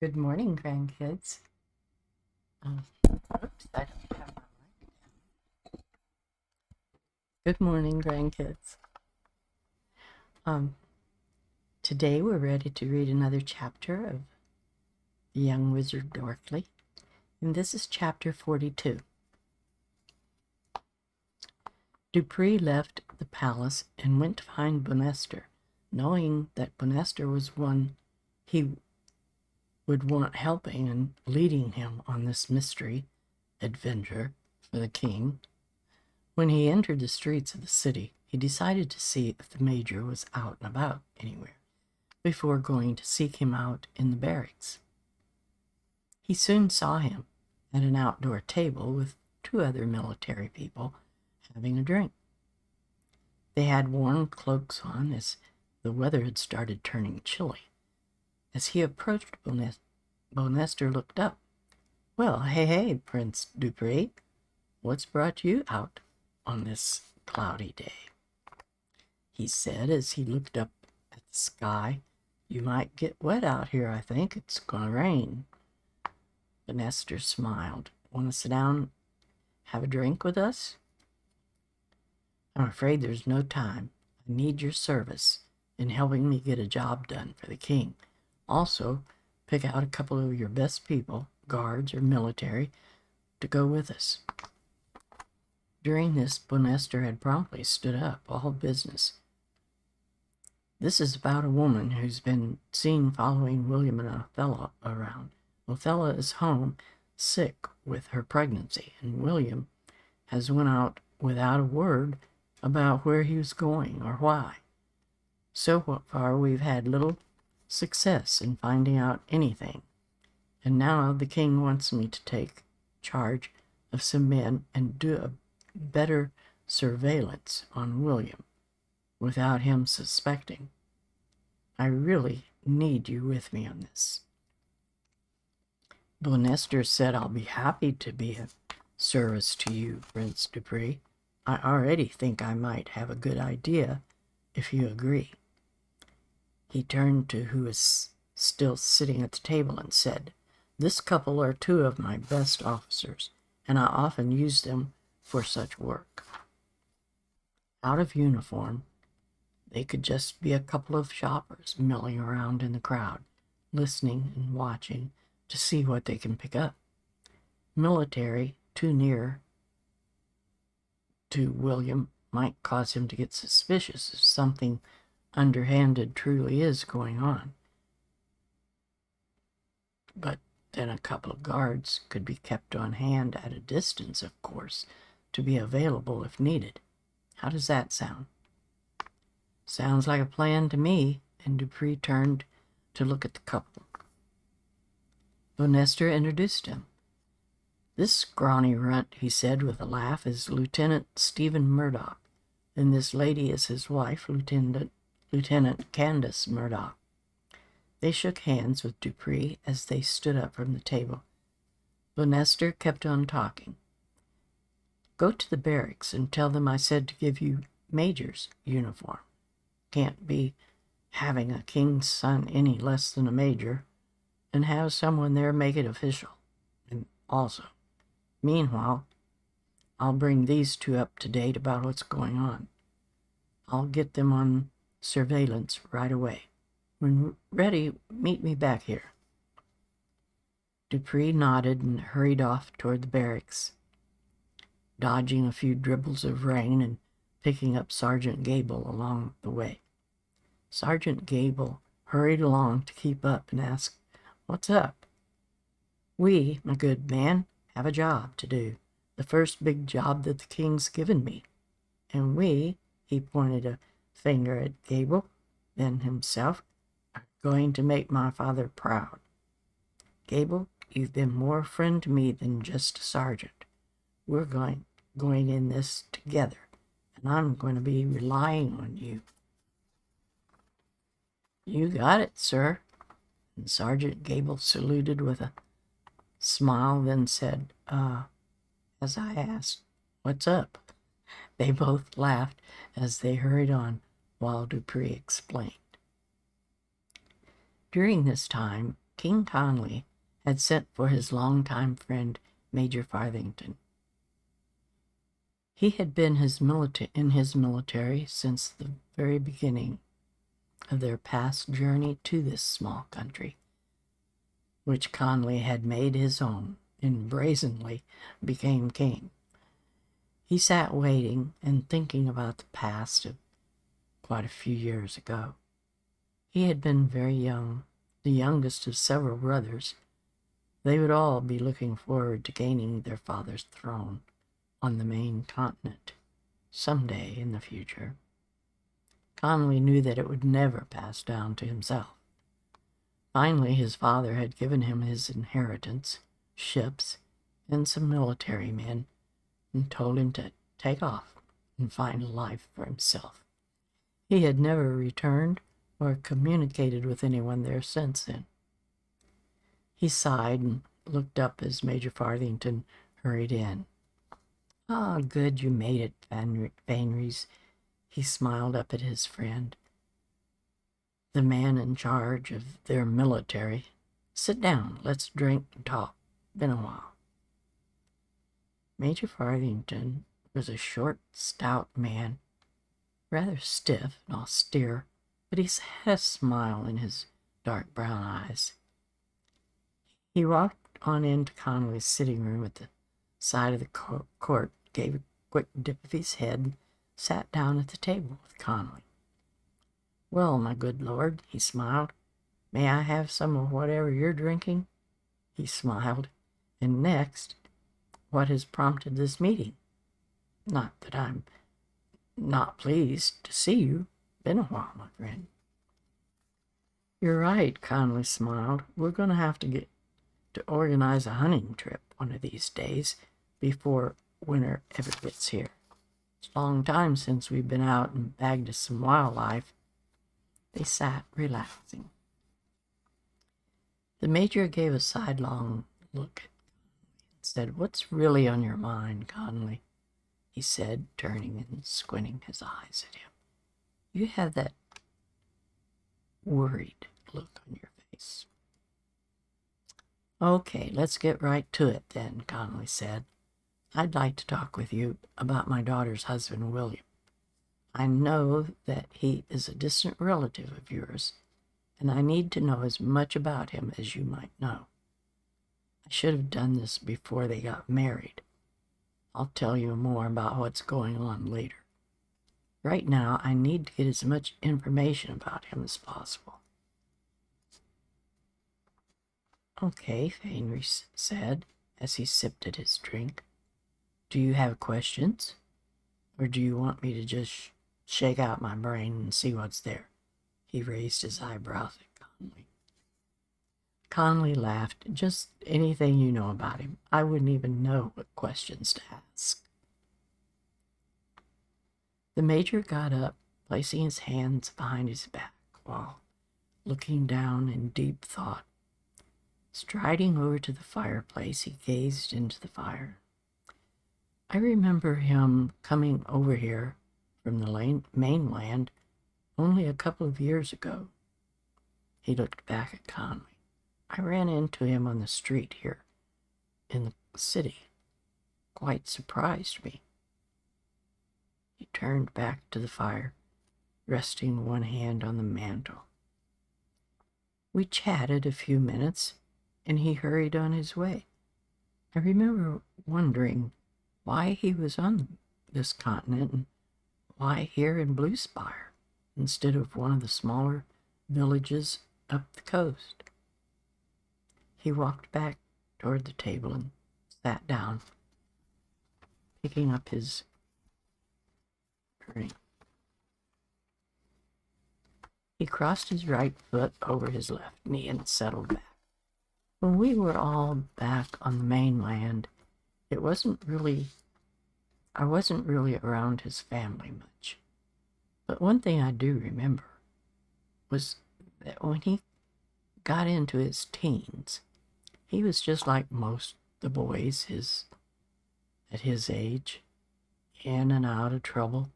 Good morning, grandkids. Oops, I don't have my mic. Good morning, grandkids. Um, Today we're ready to read another chapter of The Young Wizard Dorkly, and this is chapter 42. Dupree left the palace and went to find Bonester, knowing that Bonester was one he would want helping and leading him on this mystery adventure for the king. When he entered the streets of the city, he decided to see if the major was out and about anywhere before going to seek him out in the barracks. He soon saw him at an outdoor table with two other military people having a drink. They had warm cloaks on as the weather had started turning chilly. As he approached, Bonester looked up. "Well, hey, Prince Dupree, what's brought you out on this cloudy day?" he said as he looked up at the sky. "You might get wet out here, I think. It's going to rain." Bonester smiled. "Want to sit down, have a drink with us?" "I'm afraid there's no time. I need your service in helping me get a job done for the king. Also, pick out a couple of your best people, guards or military, to go with us." During this, Bonester had promptly stood up, all business. "This is about a woman who's been seen following William and Othello around. Othello is home, sick with her pregnancy, and William has went out without a word about where he was going or why. So far, we've had little success in finding out anything, and now the king wants me to take charge of some men and do a better surveillance on William without him suspecting. I really need you with me on this." Bonester said, "I'll be happy to be of service to you, Prince Dupree. I already think I might have a good idea if you agree." He turned to who was still sitting at the table and said, "This couple are two of my best officers, and I often use them for such work." Out of uniform, they could just be a couple of shoppers milling around in the crowd, listening and watching to see what they can pick up. Military, too near to William, might cause him to get suspicious if something underhanded truly is going on. But then a couple of guards could be kept on hand at a distance, of course, to be available if needed. How does that sound? "Sounds like a plan to me," and Dupree turned to look at the couple. Bonester introduced him. "This scrawny runt," he said with a laugh, "is Lieutenant Stephen Murdoch, and this lady is his wife, Lieutenant Candace Murdoch." They shook hands with Dupree as they stood up from the table. Bonester kept on talking. "Go to the barracks and tell them I said to give you major's uniform. Can't be having a king's son any less than a major, and have someone there make it official. And also, meanwhile, I'll bring these two up to date about what's going on. I'll get them on surveillance right away. When ready, meet me back here." Dupree nodded and hurried off toward the barracks, dodging a few dribbles of rain and picking up Sergeant Gable along the way. Sergeant Gable hurried along to keep up and asked, "What's up?" "We, my good man, have a job to do, the first big job that the king's given me. And we," he pointed a finger at Gable, then himself, "are going to make my father proud. Gable, you've been more a friend to me than just a sergeant. We're going in this together, and I'm going to be relying on you." "You got it, sir." And Sergeant Gable saluted with a smile, then said, as I asked, "What's up?" They both laughed as they hurried on while Dupree explained. During this time, King Conley had sent for his longtime friend, Major Farthington. He had been in his military since the very beginning of their past journey to this small country, which Conley had made his own and brazenly became king. He sat waiting and thinking about the past of quite a few years ago. He had been very young, the youngest of several brothers. They would all be looking forward to gaining their father's throne on the main continent someday in the future. Conley knew that it would never pass down to himself. Finally, his father had given him his inheritance, ships, and some military men, and told him to take off and find a life for himself. He had never returned or communicated with anyone there since then. He sighed and looked up as Major Farthington hurried in. "Ah, good you made it, Vanrys." He smiled up at his friend, the man in charge of their military. "Sit down, let's drink and talk. Been a while." Major Farthington was a short, stout man, rather stiff and austere, but he had a smile in his dark brown eyes. He walked on into Conley's sitting room at the side of the court, gave a quick dip of his head, and sat down at the table with Conley. "Well, my good lord," he smiled, "may I have some of whatever you're drinking?" He smiled. "And next, what has prompted this meeting? Not that I'm not pleased to see you. Been a while, my friend." "You're right," Conley smiled. "We're going to have to get to organize a hunting trip one of these days before winter ever gets here. It's a long time since we've been out and bagged us some wildlife." They sat relaxing. The Major gave a sidelong look at Conley and said, "What's really on your mind, Conley?" he said, turning and squinting his eyes at him. "You have that worried look on your face." "Okay, let's get right to it then," Conley said. "I'd like to talk with you about my daughter's husband, William. I know that he is a distant relative of yours, and I need to know as much about him as you might know. I should have done this before they got married. I'll tell you more about what's going on later. Right now, I need to get as much information about him as possible." "Okay," Vanrys said as he sipped at his drink. "Do you have questions? Or do you want me to just shake out my brain and see what's there?" He raised his eyebrows at Conley. Conley laughed. "Just anything you know about him. I wouldn't even know what questions to ask." The Major got up, placing his hands behind his back while looking down in deep thought. Striding over to the fireplace, he gazed into the fire. "I remember him coming over here from the mainland only a couple of years ago." He looked back at Conley. "I ran into him on the street here in the city. Quite surprised me." He turned back to the fire, resting one hand on the mantel. "We chatted a few minutes, and he hurried on his way. I remember wondering why he was on this continent and why here in Blue Spire instead of one of the smaller villages up the coast." He walked back toward the table and sat down, picking up his drink. He crossed his right foot over his left knee and settled back. "When we were all back on the mainland, I wasn't really around his family much. But one thing I do remember was that when he got into his teens, he was just like most the boys at his age, in and out of trouble.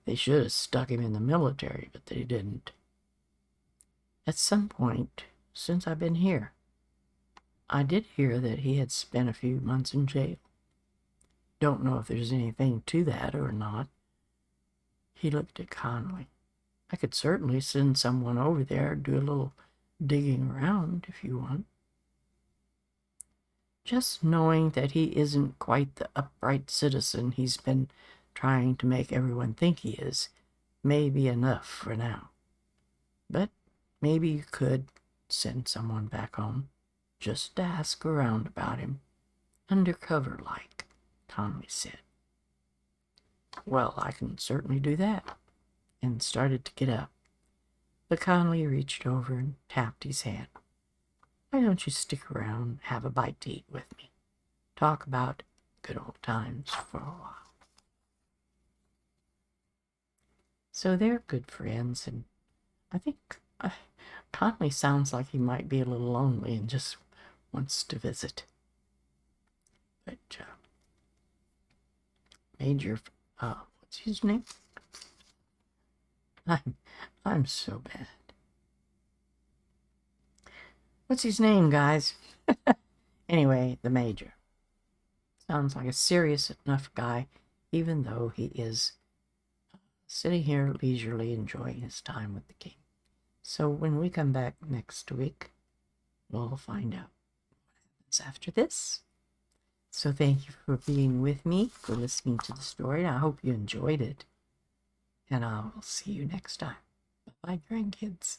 They should have stuck him in the military, but they didn't. At some point, since I've been here. I did hear that he had spent a few months in jail. Don't know if there's anything to that or not. He looked at Conley. I could certainly send someone over there, do a little digging around if you want. Just knowing that he isn't quite the upright citizen he's been trying to make everyone think he is may be enough for now. But maybe you could send someone back home, just to ask around about him, undercover like, Conley said. Well, I can certainly do that, and started to get up. But Conley reached over and tapped his hand. Why don't you stick around and have a bite to eat with me? Talk about good old times for a while. So they're good friends, and I think Conley sounds like he might be a little lonely and just wants to visit. But Major, what's his name? I'm so bad. What's his name, guys? Anyway, the Major. Sounds like a serious enough guy, even though he is sitting here leisurely enjoying his time with the king. So when we come back next week, we'll find out what happens after this. So thank you for being with me, for listening to the story. I hope you enjoyed it. And I will see you next time. Bye-bye, grandkids.